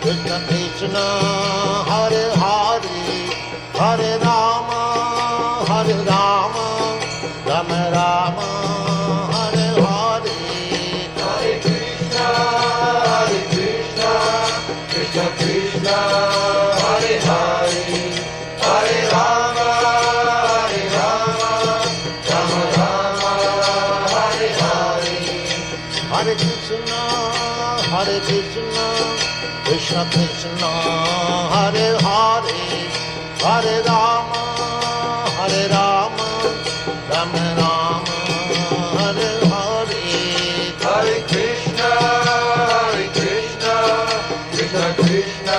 Krishna Krishna, Hare Hare, Hare Rama, Rama Rama, Hare Hare. Hare Krishna, Krishna Krishna, Hare Hare, Hare Rama, Rama Rama, Hare Hare. Hare Krishna, Krishna Krishna, Hare Hare, Hare Rama, Rama Rama, Hare Hare. Hare Krishna, Krishna Krishna,